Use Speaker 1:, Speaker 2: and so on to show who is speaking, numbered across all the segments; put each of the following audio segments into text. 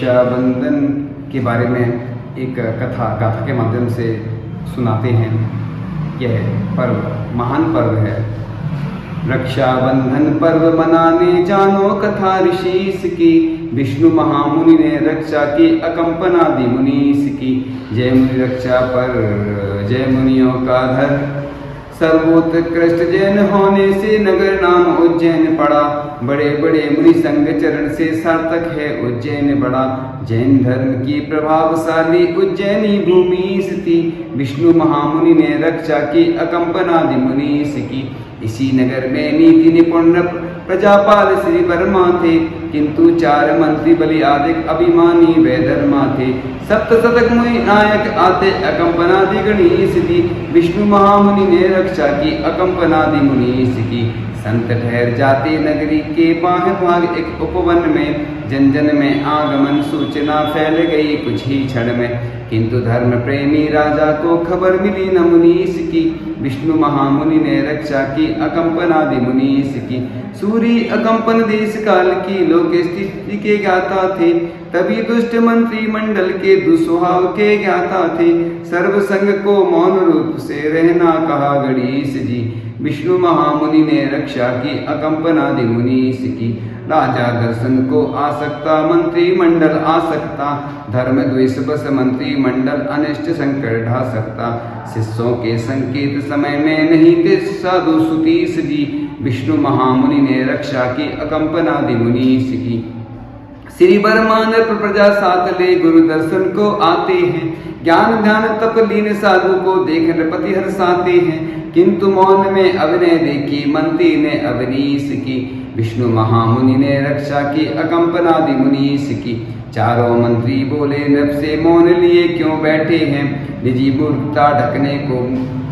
Speaker 1: रक्षाबंधन के बारे में एक गाथा के माध्यम से सुनाते हैं। यह पर्व महान पर्व है। रक्षाबंधन पर्व मनाने जानो कथा ऋषिस की, विष्णु महामुनि ने रक्षा की अकंपना दी मुनीस की। जय मुनि रक्षा पर जय मुनियों का धर, सर्वोत्कृष्ट जैन होने से नगर नाम उज्जैन पड़ा। बड़े बड़े मुनि संग चरण से सार्थक है उज्जैन बड़ा। जैन धर्म की प्रभावशाली उज्जैनी भूमि थी, विष्णु महामुनि ने रक्षा की अकंपना दी मुनीस की। इसी नगर में नीति निपुण प्रजापाल श्री वर्मा थे, किंतु 4 मंत्री बलि आदि अभिमानी वैधर्मा थे। सप्त शतक मुनि नायक आते अकंपना दी गणेश दी, विष्णु महामुनि ने रक्षा की अकंपना दी मुनीस की। संत ठहर जाते नगरी के बाह भाग एक उपवन में, जन जन में आगमन सूचना फैल गई कुछ ही क्षण में। किंतु धर्म प्रेमी राजा को खबर मिली न मुनीस की, विष्णु महामुनि ने रक्षा की अकंपना दी मुनीस की। सूरी अकंपन देश काल की लोक स्थिति के ज्ञाता थे, तभी दुष्ट मंत्री मंडल के दुस्वभाव के ज्ञाता थे। सर्व संग को मौन रूप से रहना कहा गणेश जी, विष्णु महामुनि ने रक्षा की अकंपना दी मुनीस की। राजा दर्शन को आसक्ता मंत्री मंडल आसक्ता, धर्म द्वेष बस मंत्री मंडल अनिष्ट संकट ढा सकता। शिष्यों के संकेत समय में नहीं थे साधु सुतीस जी, विष्णु महामुनि ने रक्षा की अकंपना दी मुनीस की। श्री बर्मान प्रजा साथ ले गुरु दर्शन को आते हैं, ज्ञान ध्यान तप लीन साधु को देख नृपति हर्षाते हैं। किंतु मौन में अभिनय देखी मंत्री ने अवनीश की, विष्णु महामुनि ने रक्षा की अकंपना दी मुनीस की। चारों मंत्री बोले नृप से मौन लिए क्यों बैठे हैं, निजी मूर्खता ढकने को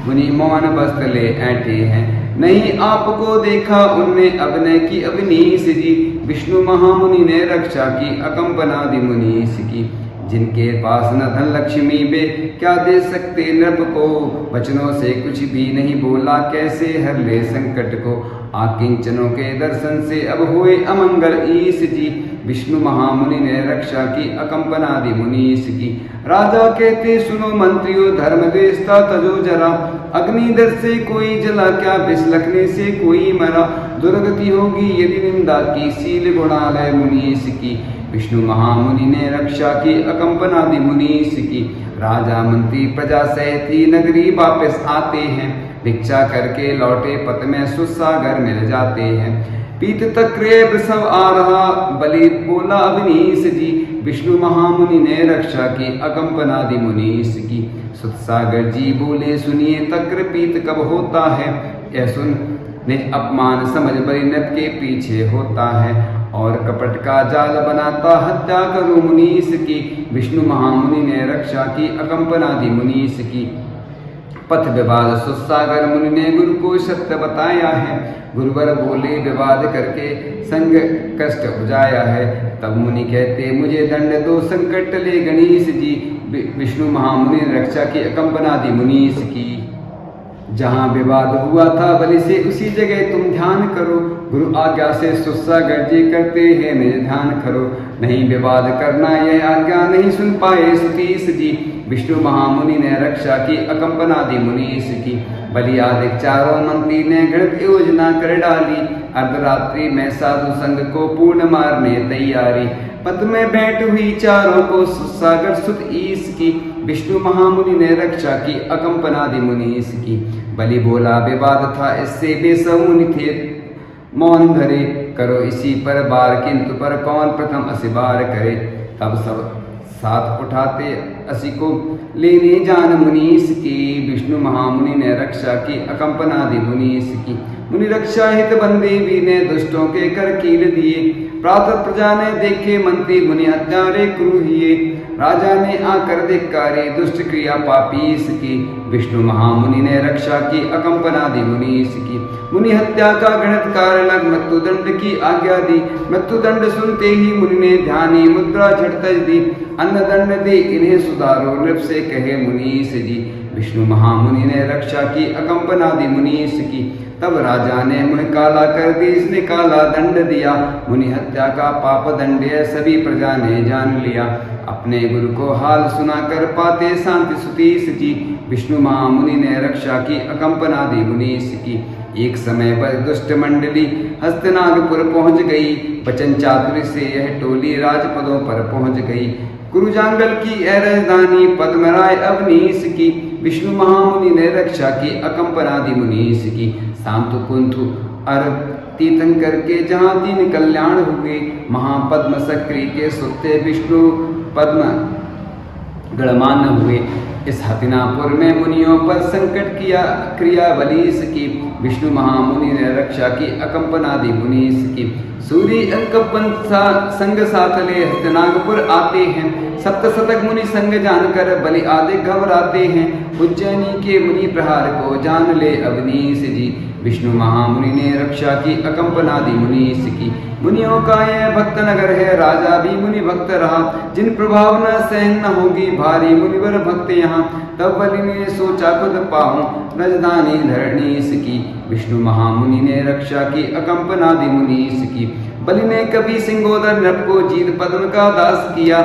Speaker 1: मुनि मौन वस्त्र ले ऐठे हैं। नहीं आपको देखा उनने अभिनय की अवनीश जी, विष्णु महामुनि ने रक्षा की अकंपना दी मुनीस की। जिनके पास न धन लक्ष्मी बे क्या दे सकते नृप को, वचनों से कुछ भी नहीं बोला कैसे हर ले संकट को। आकिंचनों के दर्शन से अब हुए अमंगल ईश जी, विष्णु महामुनि ने रक्षा की अकंपना दी मुनीस की। राजा कहते सुनो मंत्रियों धर्म द्वेषता तजो जरा, अग्निदर से कोई जला क्या विष लगने से कोई मरा। दुर्गति होगी यदि निंदा की शील गुणालय मुनीस की, विष्णु महामुनि ने रक्षा की अकंपना दी मुनीस की। राजा मंत्री प्रजा सहित नगरी वापस आते हैं, भिक्षा करके लौटे पथ में सुसागर मिल जाते हैं। पीत तक्रे वृषभ आ रहा बलि बोला अवनीश जी, विष्णु महामुनि ने रक्षा की अकंपना दी मुनीस की। सुसागर जी बोले सुनिए तक्र पीत कब होता है, यह सुन ने अपमान समझ बलि नृप के पीछे होता है। और कपट का जाल बनाता हत्या करो मुनीस की, विष्णु महामुनि ने रक्षा की अकंपना दी मुनीस की। पथ विवाद सुसागर मुनि ने गुरु को सत्य बताया है, गुरुवर बोले विवाद करके संग कष्ट उपजाया है। तब मुनि कहते मुझे दंड दो संकट ले गणेश जी, विष्णु महामुनि ने रक्षा की अकंपना दी मुनीस की। जहाँ विवाद हुआ था बलि से उसी जगह तुम ध्यान करो, गुरु आज्ञा से सुसागर जी करते हैं निज ध्यान करो। नहीं विवाद करना यह आज्ञा नहीं सुन पाए सुतीस जी, विष्णु महामुनि ने रक्षा की अकंपना दी मुनीस की। बलि आदि चारों मंत्री ने गणित योजना कर डाली, अर्धरात्रि में साधु संघ को पूर्ण मारने तैयारी। पथ में बैठ हुई चारों को सुसागर सुत ईस की, विष्णु महामुनि ने रक्षा की अकंपना दी मुनीस की। बलि बोला विवाद था इससे बेसमुनि थे मौन धरे, करो इसी पर बार किंतु पर कौन प्रथम असिबार करे। तब सब साथ उठाते असी को लेने जान मुनीस की, विष्णु महामुनि ने रक्षा की अकंपना दी मुनीस की। मुनि रक्षा हित बंदे भी ने दुष्टों के कर कील दिए, प्रातः प्रजा ने देखे मंत्री मुनि हत्यारे क्रूहिए। राजा ने आकर धिक्कारे दुष्ट क्रिया पापीस की, विष्णु महामुनि ने रक्षा की अकंपना दी मुनीस की। मुनि हत्या का गणित लग मृत्युदंड की आज्ञा दी, मृत्युदंड सुनते ही मुनि ने ध्यानी मुद्रा झटतज दी। अन्न दंड दे इन्हें सुधारो नृप से कहे मुनीस जी, विष्णु महामुनि ने रक्षा की अकंपनादि मुनीस की। तब राजा ने मुनि काला कर दी, इसने काला दंड दिया। मुनि हत्या का पाप दंड सभी प्रजा ने जान लिया। अपने गुरु को हाल सुनाकर पाते शांति सुतीस जी। विष्णु महामुनि ने रक्षा की अकंपनादि मुनीस की। एक समय पर दुष्ट मंडली हस्तिनापुर पहुंच गई। वचन चातुर्य से यह टोली राजपदों पर पहुंच गई। कुरुजांगल की राजधानी पद्मराय अवनीश की। विष्णु महामुनि ने रक्षा की अकंपनादि मुनीस की। शांतु कुंथु अर तीर्थंकर के जहाँ तीन कल्याण हुए। महापद्म सक्री के सुते विष्णु पद्म गणमान्य हुए। इस हस्तिनापुर में मुनियों पर संकट किया क्रिया बलीस की। विष्णु महामुनि ने रक्षा की अकंपनादि मुनीस की। सूर्य अंकपन संग सातले हस्तिनापुर आते हैं। सप्तशतक मुनि संग जानकर बलि आदि घबराते हैं। उज्जैनी के मुनि प्रहार को जान ले अवनीश जी। विष्णु महामुनि ने रक्षा की अकंपनादि मुनीस की। मुनियों का यह भक्त नगर है, राजा भी मुनि भक्त रहा। जिन प्रभाव न सहन न होगी, भारी मुनिवर भक्त यहाँ। तब बलि ने सोचा खुद पाऊं राजधानी धरणीस की। विष्णु महामुनि ने रक्षा की अकंपनादि मुनीस की। बलि ने कभी सिंगोदर नृप को जीत पद्म का दास किया।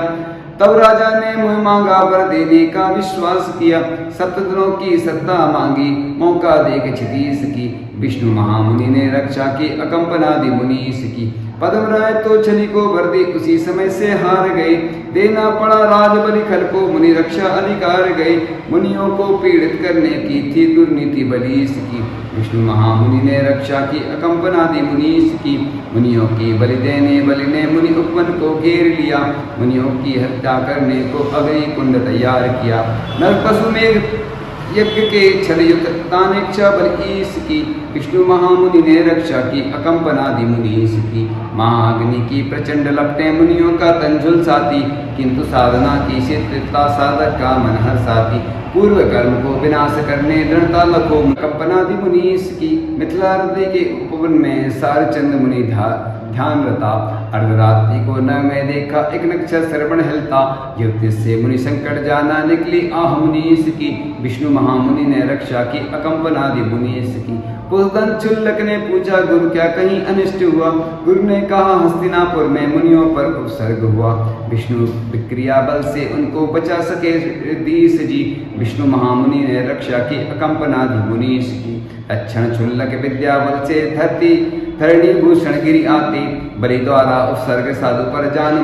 Speaker 1: तब राजा ने मुँह मांगा वर देने का विश्वास किया। 7 दिनों की सत्ता मांगी, मौका देख क्षितीस की। विष्णु महामुनि ने रक्षा की अकंपनादि मुनीस की। पद्मराय तो छली को भर दी, उसी समय से हार गए। देना पड़ा राज बलि खल को, मुनि रक्षा अधिकार गए। मुनियों को पीड़ित करने की थी दुर्नीति बलीस की। विष्णु महामुनि ने रक्षा की अकंपनादि मुनीस की। मुनियों की बलि देने बलि ने मुनि उपवन को घेर लिया। मुनियों की हत्या करने को अग्नि कुंड तैयार किया। नर पशु में यज्ञ के छलयुत तानेक्षा बलईस की। विष्णु महामुनि ने रक्षा की अकंपनादि मुनीस की। महाअग्नि की प्रचंड लपटें मुनियों का तन झुलसाती, किंतु साधना की शीतलता साधक का मन हर्षाती। पूर्व कर्म को विनाश करने दृढ़ता लखो कंपनादि मुनीस की। मिथिला हृदय के उपवन में सारचंद मुनि ध्यान रता। अर्धरात्रि को न मैं देखा, एक नक्षत्र श्रवण हिलता। युक्ति से मुनि संकट जाना, निकली आह मुनीस की। विष्णु महामुनि ने रक्षा की अकंपनादि मुनीस की। पुष्दन क्षुल्लक ने पूछा, गुरु क्या कहीं अनिष्ट हुआ? गुरु ने कहा, हस्तिनापुर में मुनियों पर उपसर्ग हुआ। विष्णु विक्रिया बल से उनको बचा सके दीस जी। विष्णु महामुनि ने रक्षा की अकंपनादि मुनीस की। लक्षण क्षुल्लक विद्या बल से धरणी भूषण गिरी आते। बलि द्वारा उपसर्ग साधु पर जान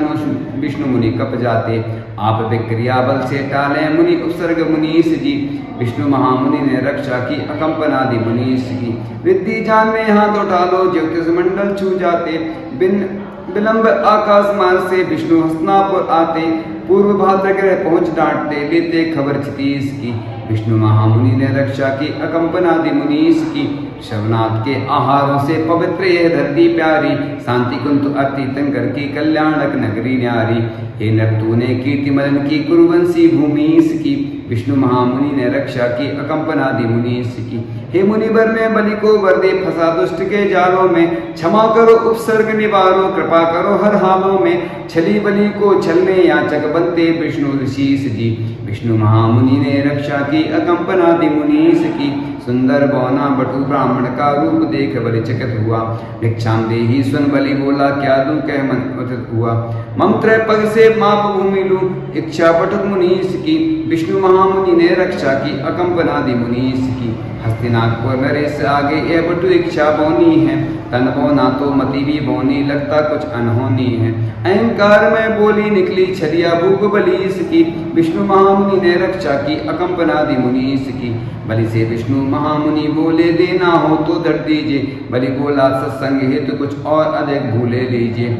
Speaker 1: विष्णु मुनि कप जाते। आप विक्रिया बल से टाले मुनि उपसर्ग मुनीस जी। विष्णु महामुनि ने रक्षा की अकंपनादि मुनीस की। विद्धि जान में हाथ उठा लो, ज्योतिष मंडल छू जाते। बिन विलंब आकाश मार्ग से विष्णु हस्तिनापुर आते। पूर्व भाद्रग्रह पहुंच डांटते, लेते खबर क्षितीस की। विष्णु महामुनि ने रक्षा की अकंपनादि मुनीस की। शवनाथ के आहारों से पवित्र यह धरती प्यारी। शांति कुंतु अति तंकर की कल्याणक नगरी न्यारी। हे नर तूने कीर्ति मदन की कुरुवंशी भूमीस की। विष्णु महामुनि ने रक्षा की अकंपनादि मुनीस की। हे मुनिवर में बलि को वर दे, फंसा दुष्ट के जालों में। क्षमा करो उपसर्ग निवारो, कृपा करो हर हालों में। छली बलि को छलने याचक बनते विष्णु ऋषिस जी। विष्णु महामुनि ने रक्षा की अकंपनादि मुनीस की। सुंदर बौना बटु ब्राह्मण का रूप देख बलि चकित हुआ। भिक्षाम देहि सुन बलि बोला, क्या दूं कह मन उदित हुआ। मम पग से माप भूमि लूं, इच्छा पटुक मुनीस की। विष्णु महामुनि ने रक्षा की अकंपनादि मुनीस की। हस्तिनापुर नरेश आगे यह बटु इच्छा बौनी है। तन बौना तो मति भी बौनी, लगता कुछ अनहोनी है। अहंकार में बोली निकली छलिया भूख बलीस की। विष्णु महामुनि ने रक्षा की अकंपनादि मुनीस की। बलि से विष्णु महामुनि बोले, देना हो तो दर दीजिए। बलि बोला, सत्संग हेतु कुछ और अधिक भूले लीजिए।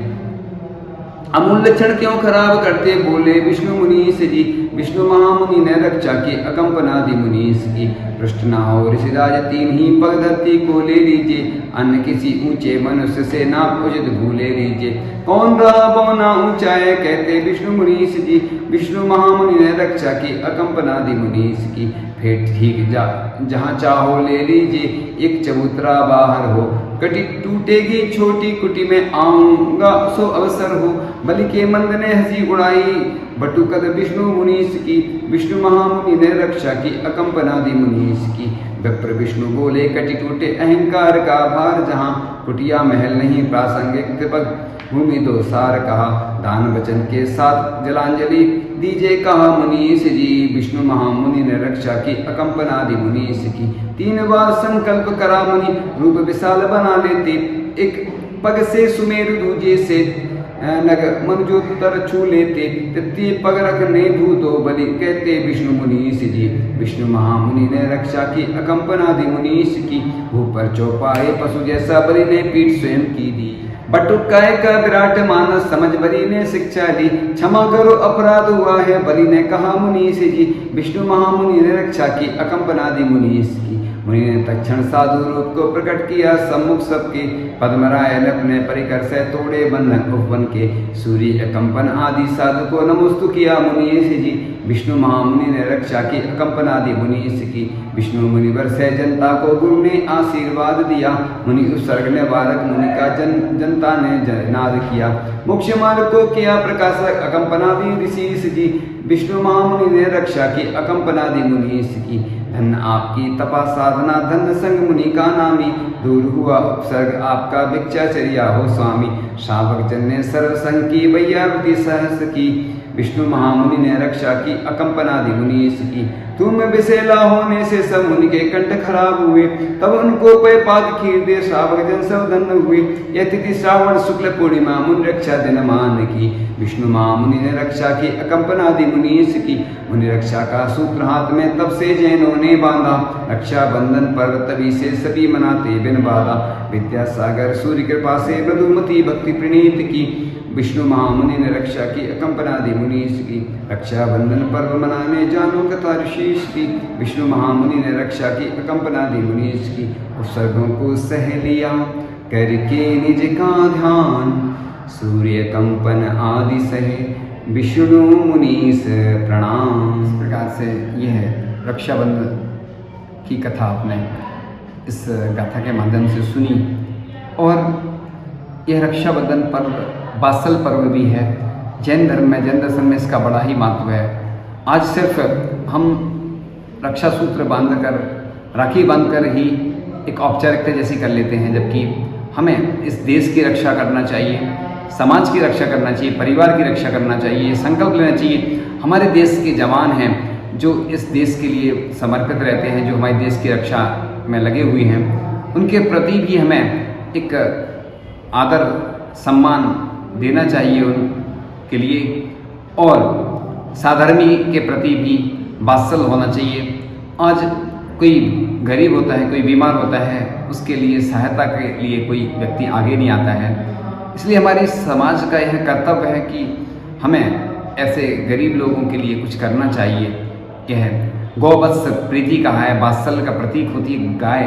Speaker 1: अमूल्य क्षण क्यों खराब करते, बोले विष्णु मुनीस जी। विष्णु महामुनि ने रक्षा की अकंपनादि मुनीस की। पृष्ठ न हो ऋषिराज, 3 ही पग धरती को ले लीजिए। अन्य किसी ऊंचे मनुष्य से नाप उचित भूले लीजिए। कौन रहा बौना ऊंचा है, कहते विष्णु मुनीस जी। विष्णु महामुनि ने रक्षा की अकंपनादि मुनीस की। फिर ठीक जहाँ चाहो ले लीजिए, एक चबूतरा बाहर हो। कटी टूटेगी छोटी कुटी में, आऊंगा सो अवसर हो। बलि के मंद ने हंसी उड़ाई, बटुकद विष्णु मुनीस की, विष्णु महामुनि ने रक्षा की, अकंपना दी मुनीस की। विप्र विष्णु बोले कटि टूटे अहंकार का भार, जहाँ कुटिया महल नहीं प्रासंगिक कृपक भूमि दो सार कहा। दान वचन के साथ जलांजलि दीजे कहा मुनीस जी, विष्णु महामुनि ने रक्षा की, अकंपना दी मुनीस की। 3 बार संकल्प करा मुनि, रूप विशाल बना लेते, एक पग से सुमेरु दूजे से नग मनुजोत्तर छू लेते, तृतीय पग रखने भूतो बलि कहते विष्णु मुनीस जी। विष्णु महामुनि ने रक्षा की, अकंपना दी मुनीस की। ऊपर चौपाए पशु जैसा बलि ने पीठ स्वयं की दी, बटुकाय का विराट मानस समझ बलि ने शिक्षा ली। क्षमा करो अपराध हुआ है बलि ने कहा मुनीस जी, विष्णु महामुनि ने रक्षा की, अकंपना दी मुनीस की। मुनि ने तत्क्षण साधु रूप को प्रकट किया, सम्मुख सबके पद्मराय अपने परिकर से तोड़े बंधन उपवन के। सूर्य कंपन आदि साधु को नमोस्तु किया मुनीस जी, विष्णु महामुनि ने रक्षा की, अकंपना दी मुनीस की। विष्णु मुनिवर से जनता को गुरु ने आशीर्वाद दिया, मुनि उत्सर्ग ने बालक मुनि का जनता ने नाद किया। मोक्ष मार्ग को किया प्रकाशक, अकंपना दी ऋषिस जी, विष्णु महामुनि ने रक्षा की, अकंपना दी मुनीस की। धन आपकी तपा साधना, धन संग मुनि का नामी, दूर हुआ उपसर्ग आपका भिक्षाचर्या हो स्वामी। श्रावक जन ने सर्व संग की, वैयावती सहस की, विष्णु महामुनि ने रक्षा की, अकंपना दी मुनीस की। तुम विषैला होने से सब मुनि के कंठ खराब हुए, तब उनको पे पाद खीर दे श्रावक जन सब धन्य हुए। यह तिथि श्रावण शुक्ल पूर्णिमा मुनि रक्षा दिन मान की, विष्णु महामुनि ने रक्षा की, अकंपना दी मुनीस की। मुनि रक्षा का सूत्र हाथ में तब से जैनों ने बांधा, रक्षा बंधन पर्व तभी से सभी मनाते बिन बाधा। विद्यासागर सूर्य कृपा से मधुमती भक्ति प्रणीत की, विष्णु महामुनि ने रक्षा की, अकंपना दी मुनीस की। रक्षा बंधन पर्व मनाने जानो कथा ऋषिश की, विष्णु महामुनि ने रक्षा की, अकंपना दी मुनीस की। उत्सर्गों को सह लिया करके निज का ध्यान, सूर्य कंपन आदि सहे विष्णु मुनीस प्रणाम।
Speaker 2: इस प्रकार से यह रक्षाबंधन की कथा आपने इस गाथा के माध्यम से सुनी। और यह रक्षाबंधन पर्व वात्सल पर्व भी है। जैन धर्म में, जैन दर्शन में इसका बड़ा ही महत्व है। आज सिर्फ हम रक्षा सूत्र बांधकर, राखी बांधकर ही एक औपचारिकता जैसी कर लेते हैं, जबकि हमें इस देश की रक्षा करना चाहिए, समाज की रक्षा करना चाहिए, परिवार की रक्षा करना चाहिए। संकल्प लेना चाहिए। हमारे देश के जवान हैं जो इस देश के लिए समर्पित रहते हैं, जो हमारे देश की रक्षा में लगे हुए हैं, उनके प्रति भी हमें एक आदर सम्मान देना चाहिए उनके लिए। और साधर्मी के प्रति भी वात्सल होना चाहिए। आज कोई गरीब होता है, कोई बीमार होता है, उसके लिए सहायता के लिए कोई व्यक्ति आगे नहीं आता है। इसलिए हमारे समाज का यह कर्तव्य है कि हमें ऐसे गरीब लोगों के लिए कुछ करना चाहिए। यह गौवत्स प्रीति कहा है, वात्सल्य का प्रतीक होती है गाय।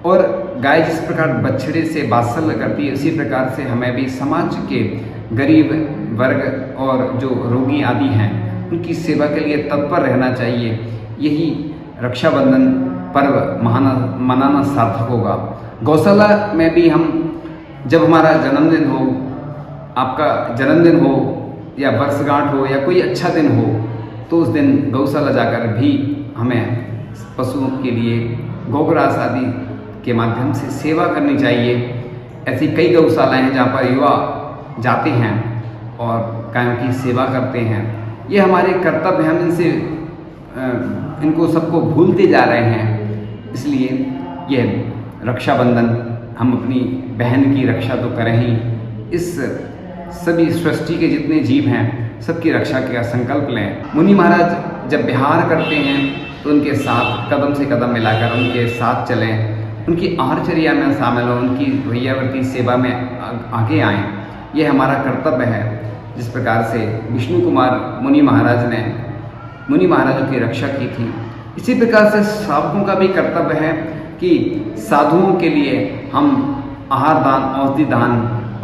Speaker 2: और गाय जिस प्रकार बछड़े से वात्सल्य करती है, उसी प्रकार से हमें भी समाज के गरीब वर्ग और जो रोगी आदि हैं, उनकी सेवा के लिए तत्पर रहना चाहिए। यही रक्षाबंधन पर्व मनाना सार्थक होगा। गौशाला में भी हम, जब हमारा जन्मदिन हो, आपका जन्मदिन हो या वर्षगांठ हो या कोई अच्छा दिन हो, तो उस दिन गौशाला जाकर भी हमें पशुओं के लिए गोग्रास आदि के माध्यम से सेवा करनी चाहिए। ऐसी कई गौशालाएं हैं जहाँ पर युवा जाते हैं और गायों की सेवा करते हैं। ये हमारे कर्तव्य हैं, हम इनको सबको भूलते जा रहे हैं। इसलिए यह रक्षाबंधन हम अपनी बहन की रक्षा तो करें ही, इस सभी सृष्टि के जितने जीव हैं सबकी रक्षा का संकल्प लें। मुनि महाराज जब विहार करते हैं तो उनके साथ कदम से कदम मिलाकर उनके साथ चलें, उनकी आहारचर्या में शामिल हों, उनकी वैयावर्ती सेवा में आगे आएँ। यह हमारा कर्तव्य है। जिस प्रकार से विष्णु कुमार मुनि महाराज ने मुनि महाराजों की रक्षा की थी, इसी प्रकार से श्रावकों का भी कर्तव्य है कि साधुओं के लिए हम आहार दान, औषधि दान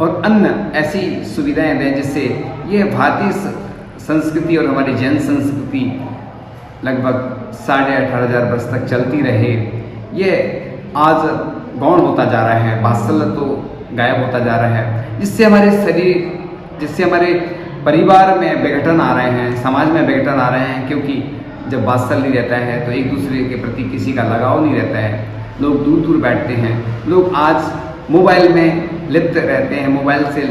Speaker 2: और अन्य ऐसी सुविधाएं दें जिससे ये भारतीय संस्कृति और हमारी जैन संस्कृति लगभग 18,500 वर्ष तक चलती रहे। ये आज गौण होता जा रहा है, वात्सल्य तो गायब होता जा रहा है, जिससे हमारे शरीर, जिससे हमारे परिवार में विघटन आ रहे हैं, समाज में विघटन आ रहे हैं, क्योंकि जब वात्सल्य नहीं रहता है तो एक दूसरे के प्रति किसी का लगाव नहीं रहता है, लोग दूर दूर बैठते हैं। लोग आज मोबाइल में लिप्त रहते हैं, मोबाइल से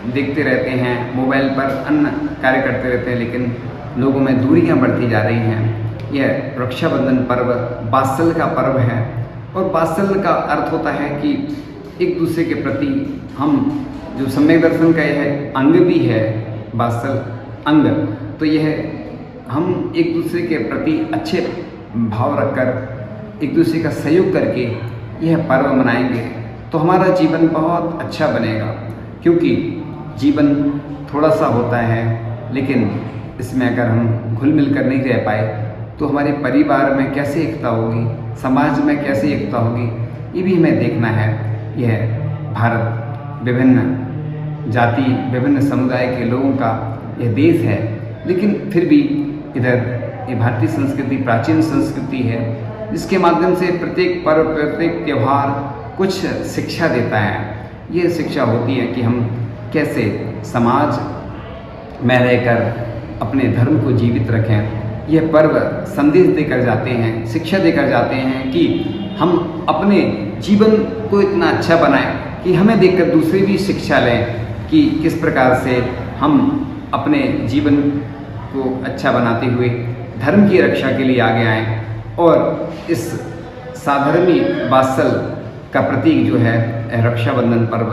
Speaker 2: देखते रहते हैं, मोबाइल पर अन्य कार्य करते रहते हैं, लेकिन लोगों में दूरियां बढ़ती जा रही हैं। यह रक्षाबंधन पर्व वात्सल्य का पर्व है, और वात्सल्य का अर्थ होता है कि एक दूसरे के प्रति हम जो सम्यक दर्शन का यह अंग भी है, वात्सल्य अंग, तो यह हम एक दूसरे के प्रति अच्छे भाव रखकर एक दूसरे का सहयोग करके यह पर्व मनाएंगे तो हमारा जीवन बहुत अच्छा बनेगा। क्योंकि जीवन थोड़ा सा होता है, लेकिन इसमें अगर हम घुल मिल कर नहीं रह पाए तो हमारे परिवार में कैसे एकता होगी, समाज में कैसे एकता होगी, ये भी हमें देखना है। यह भारत विभिन्न जाति, विभिन्न समुदाय के लोगों का यह देश है, लेकिन फिर भी इधर ये भारतीय संस्कृति प्राचीन संस्कृति है, जिसके माध्यम से प्रत्येक पर्व, प्रत्येक त्यौहार कुछ शिक्षा देता है। ये शिक्षा होती है कि हम कैसे समाज में रहकर अपने धर्म को जीवित रखें। यह पर्व संदेश देकर जाते हैं, शिक्षा देकर जाते हैं कि हम अपने जीवन को इतना अच्छा बनाएं कि हमें देखकर दूसरे भी शिक्षा लें कि किस प्रकार से हम अपने जीवन को अच्छा बनाते हुए धर्म की रक्षा के लिए आगे आएं। और इस साधर्मी वात्सल्य का प्रतीक जो है रक्षाबंधन पर्व,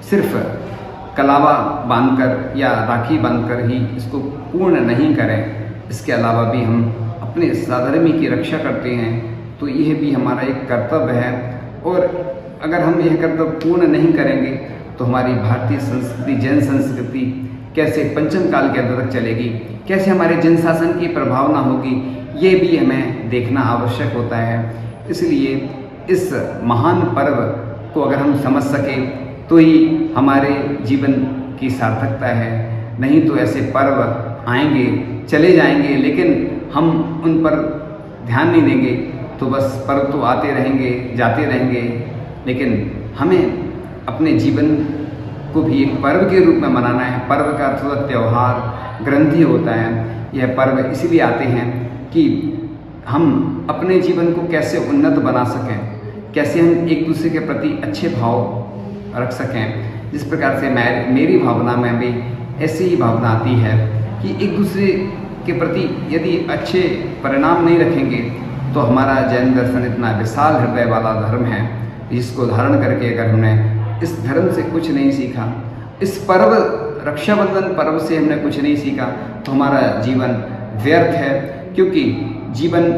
Speaker 2: सिर्फ कलावा बांधकर या राखी बांधकर ही इसको पूर्ण नहीं करें, इसके अलावा भी हम अपने साधर्मी की रक्षा करते हैं, तो यह भी हमारा एक कर्तव्य है। और अगर हम यह कर्तव्य पूर्ण नहीं करेंगे तो हमारी भारतीय संस्कृति, जैन संस्कृति कैसे पंचम काल के अंत तक चलेगी, कैसे हमारे जन शासन की प्रभावना होगी, ये भी हमें देखना आवश्यक होता है। इसलिए इस महान पर्व को अगर हम समझ सकें तो ही हमारे जीवन की सार्थकता है। नहीं तो ऐसे पर्व आएंगे, चले जाएंगे, लेकिन हम उन पर ध्यान नहीं देंगे तो बस पर्व तो आते रहेंगे, जाते रहेंगे, लेकिन हमें अपने जीवन को भी एक पर्व के रूप में मनाना है। पर्व का अर्थ होता है त्यौहार, ग्रंथि होता है। यह पर्व इसलिए आते हैं कि हम अपने जीवन को कैसे उन्नत बना सकें, कैसे हम एक दूसरे के प्रति अच्छे भाव रख सकें। जिस प्रकार से मेरी भावना में भी ऐसी ही भावना आती है कि एक दूसरे के प्रति यदि अच्छे परिणाम नहीं रखेंगे तो हमारा जैन दर्शन इतना विशाल हृदय वाला धर्म है, जिसको धारण करके अगर हमने इस धर्म से कुछ नहीं सीखा, इस पर्व रक्षाबंधन पर्व से हमने कुछ नहीं सीखा, तो हमारा जीवन व्यर्थ है। क्योंकि जीवन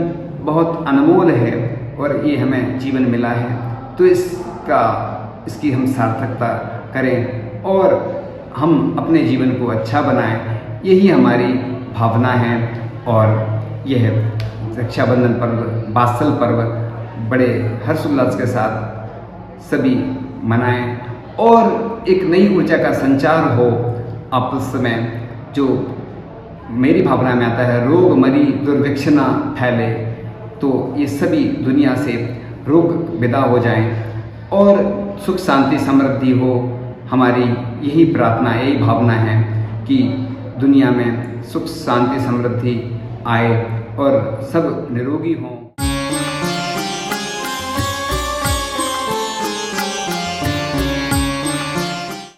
Speaker 2: बहुत अनमोल है और ये हमें जीवन मिला है, तो इसकी हम सार्थकता करें और हम अपने जीवन को अच्छा बनाएं, यही हमारी भावना है। और यह रक्षाबंधन पर्व, वात्सल्य पर्व बड़े हर्षोल्लास के साथ सभी मनाएं और एक नई ऊर्जा का संचार हो आपस में। जो मेरी भावना में आता है, रोग मरी दुर्भिक्ष न फैले, तो ये सभी दुनिया से रोग विदा हो जाएं और सुख शांति समृद्धि हो। हमारी यही प्रार्थना, यही भावना है कि दुनिया में सुख शांति समृद्धि आए और सब निरोगी हों।